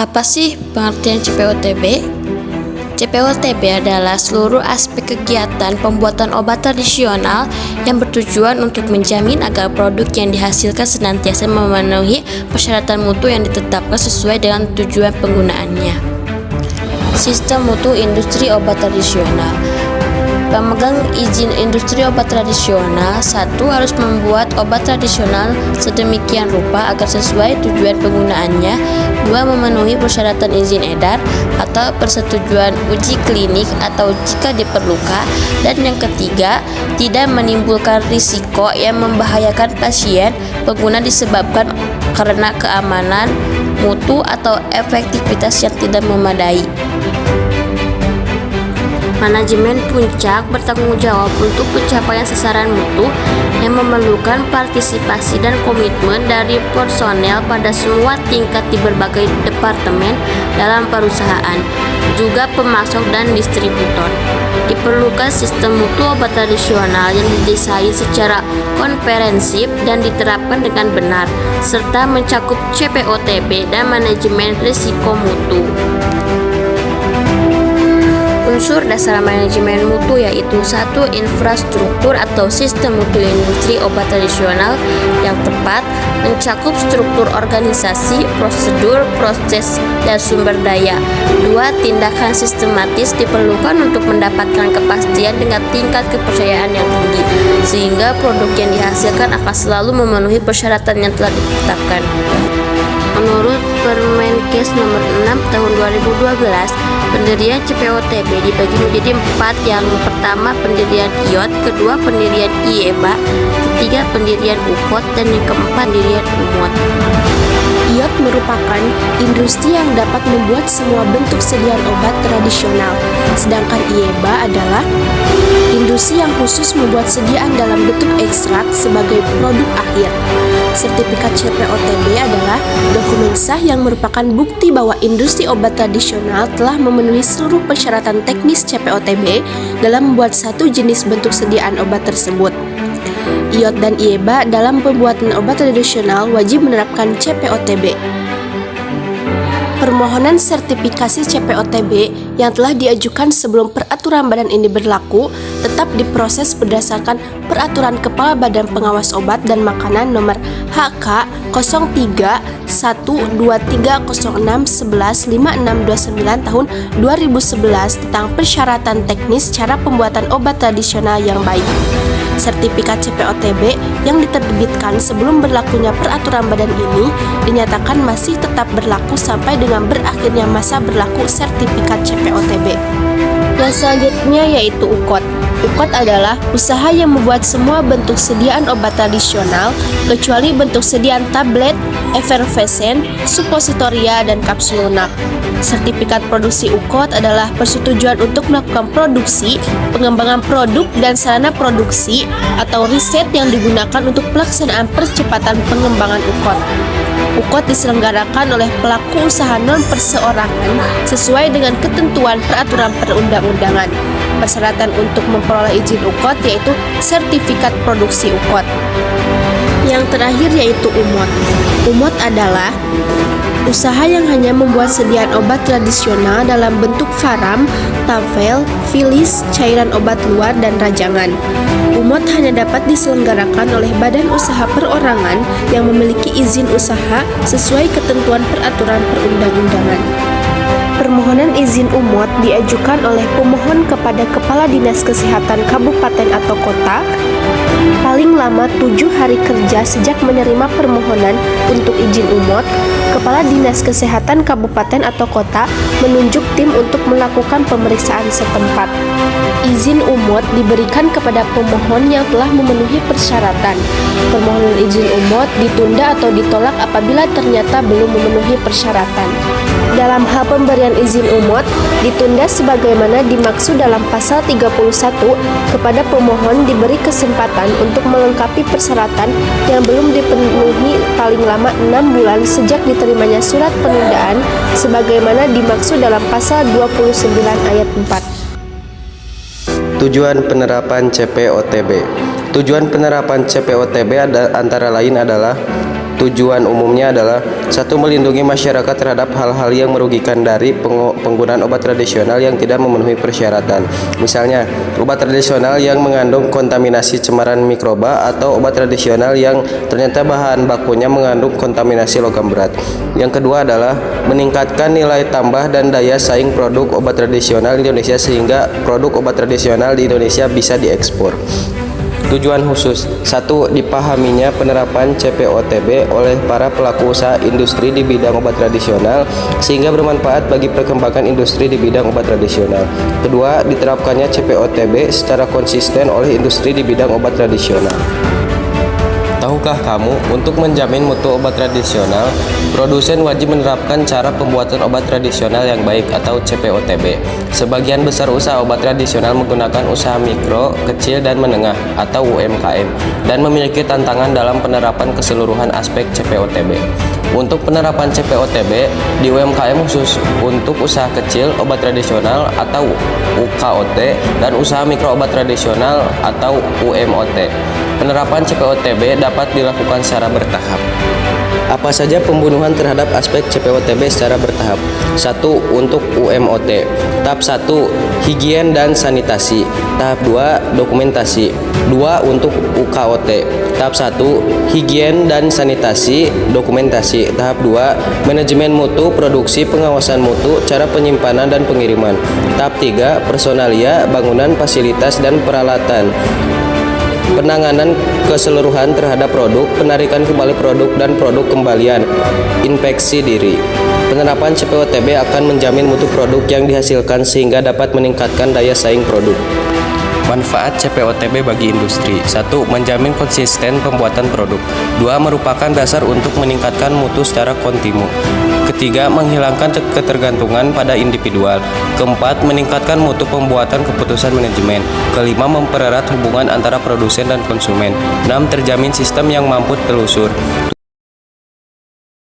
Apa sih pengertian CPOTB? CPOTB adalah seluruh aspek kegiatan pembuatan obat tradisional yang bertujuan untuk menjamin agar produk yang dihasilkan senantiasa memenuhi persyaratan mutu yang ditetapkan sesuai dengan tujuan penggunaannya. Sistem mutu industri obat tradisional. Pemegang izin industri obat tradisional 1. Harus membuat obat tradisional sedemikian rupa agar sesuai tujuan penggunaannya. 2. Memenuhi persyaratan izin edar atau persetujuan uji klinik atau jika diperlukan. Dan yang ketiga, tidak menimbulkan risiko yang membahayakan pasien pengguna disebabkan karena keamanan, mutu atau efektivitas yang tidak memadai. Manajemen puncak bertanggung jawab untuk pencapaian sasaran mutu yang memerlukan partisipasi dan komitmen dari personel pada semua tingkat di berbagai departemen dalam perusahaan, juga pemasok dan distributor. Diperlukan sistem mutu obat tradisional yang didesain secara komprehensif dan diterapkan dengan benar, serta mencakup CPOTB dan manajemen risiko mutu. Unsur dasar manajemen mutu yaitu 1. Infrastruktur atau sistem mutu industri obat tradisional yang tepat, mencakup struktur organisasi, prosedur, proses, dan sumber daya. 2. Tindakan sistematis diperlukan untuk mendapatkan kepastian dengan tingkat kepercayaan yang tinggi, sehingga produk yang dihasilkan akan selalu memenuhi persyaratan yang telah ditetapkan. Menurut Permenkes nomor 6 tahun 2012, pendirian CPOTB dibagi menjadi 4. Yang pertama pendirian IOT, kedua pendirian IEBA, ketiga pendirian UKOT, dan yang keempat pendirian UMOT. IOT merupakan industri yang dapat membuat semua bentuk sediaan obat tradisional, sedangkan IEBA adalah industri yang khusus membuat sediaan dalam bentuk ekstrak sebagai produk akhir. Sertifikat CPOTB adalah dokumen sah yang merupakan bukti bahwa industri obat tradisional telah memenuhi seluruh persyaratan teknis CPOTB dalam membuat satu jenis bentuk sediaan obat tersebut. IOT dan IEBA dalam pembuatan obat tradisional wajib menerapkan CPOTB. Permohonan sertifikasi CPOTB yang telah diajukan sebelum peraturan badan ini berlaku tetap diproses berdasarkan Peraturan Kepala Badan Pengawas Obat dan Makanan Nomor HK 03/12306/115629 tahun 2011 tentang persyaratan teknis cara pembuatan obat tradisional yang baik. Sertifikat CPOTB yang diterbitkan sebelum berlakunya peraturan badan ini dinyatakan masih tetap berlaku sampai dengan berakhirnya masa berlaku sertifikat CPOTB. Yang selanjutnya yaitu UKOT. UKOT adalah usaha yang membuat semua bentuk sediaan obat tradisional kecuali bentuk sediaan tablet, efervescen, suppositoria, dan kapsul lunak. Sertifikat produksi UKOT adalah persetujuan untuk melakukan produksi, pengembangan produk, dan sarana produksi atau riset yang digunakan untuk pelaksanaan percepatan pengembangan UKOT. UKOT diselenggarakan oleh pelaku usaha non-perseorangan sesuai dengan ketentuan peraturan perundang-undangan. Persyaratan untuk memperoleh izin UKOT yaitu sertifikat produksi UKOT. Yang terakhir yaitu UMOT. UMOT adalah usaha yang hanya membuat sediaan obat tradisional dalam bentuk varam, tafel, filis, cairan obat luar, dan rajangan. UMOT hanya dapat diselenggarakan oleh badan usaha perorangan yang memiliki izin usaha sesuai ketentuan peraturan perundang-undangan. Permohonan izin UMOT diajukan oleh pemohon kepada Kepala Dinas Kesehatan Kabupaten atau Kota paling lama 7 hari kerja sejak menerima permohonan untuk izin UMOT. Kepala Dinas Kesehatan Kabupaten atau Kota menunjuk tim untuk melakukan pemeriksaan setempat. Izin UMOT diberikan kepada pemohon yang telah memenuhi persyaratan. Permohonan izin UMOT ditunda atau ditolak apabila ternyata belum memenuhi persyaratan. Dalam hal pemberian izin UMOT ditunda sebagaimana dimaksud dalam pasal 31, kepada pemohon diberi kesempatan untuk melengkapi persyaratan yang belum dipenuhi paling lama 6 bulan sejak diterimanya surat penundaan sebagaimana dimaksud dalam pasal 29 ayat 4. Tujuan penerapan CPOTB. Tujuan penerapan CPOTB antara lain adalah Tujuan umumnya adalah satu, melindungi masyarakat terhadap hal-hal yang merugikan dari penggunaan obat tradisional yang tidak memenuhi persyaratan. Misalnya, obat tradisional yang mengandung kontaminasi cemaran mikroba atau obat tradisional yang ternyata bahan bakunya mengandung kontaminasi logam berat. Yang kedua adalah meningkatkan nilai tambah dan daya saing produk obat tradisional Indonesia sehingga produk obat tradisional di Indonesia bisa diekspor. Tujuan khusus: 1. Dipahaminya penerapan CPOTB oleh para pelaku usaha industri di bidang obat tradisional sehingga bermanfaat bagi perkembangan industri di bidang obat tradisional. Kedua, diterapkannya CPOTB secara konsisten oleh industri di bidang obat tradisional. Tahukah kamu, untuk menjamin mutu obat tradisional, produsen wajib menerapkan cara pembuatan obat tradisional yang baik atau CPOTB. Sebagian besar usaha obat tradisional menggunakan usaha mikro, kecil, dan menengah atau UMKM dan memiliki tantangan dalam penerapan keseluruhan aspek CPOTB. Untuk penerapan CPOTB di UMKM khusus untuk usaha kecil obat tradisional atau UKOT dan usaha mikro obat tradisional atau UMOT. Penerapan CPOTB dapat dilakukan secara bertahap. Apa saja pembunuhan terhadap aspek CPOTB secara bertahap? 1. Untuk UMOT. Tahap 1. Higien dan sanitasi. Tahap 2. Dokumentasi. 2. Untuk UKOT. Tahap 1. Higien dan sanitasi, dokumentasi. Tahap 2. Manajemen mutu, produksi, pengawasan mutu, cara penyimpanan dan pengiriman. Tahap 3. Personalia, bangunan, fasilitas, dan peralatan. Penanganan keseluruhan terhadap produk, penarikan kembali produk dan produk kembalian, inspeksi diri. Penerapan CPOTB akan menjamin mutu produk yang dihasilkan sehingga dapat meningkatkan daya saing produk. Manfaat CPOTB bagi industri: 1. Menjamin konsisten pembuatan produk. 2. Merupakan dasar untuk meningkatkan mutu secara kontinu. Ketiga, menghilangkan ketergantungan pada individual. Keempat, meningkatkan mutu pembuatan keputusan manajemen. Kelima, mempererat hubungan antara produsen dan konsumen. 6. Terjamin sistem yang mampu telusur.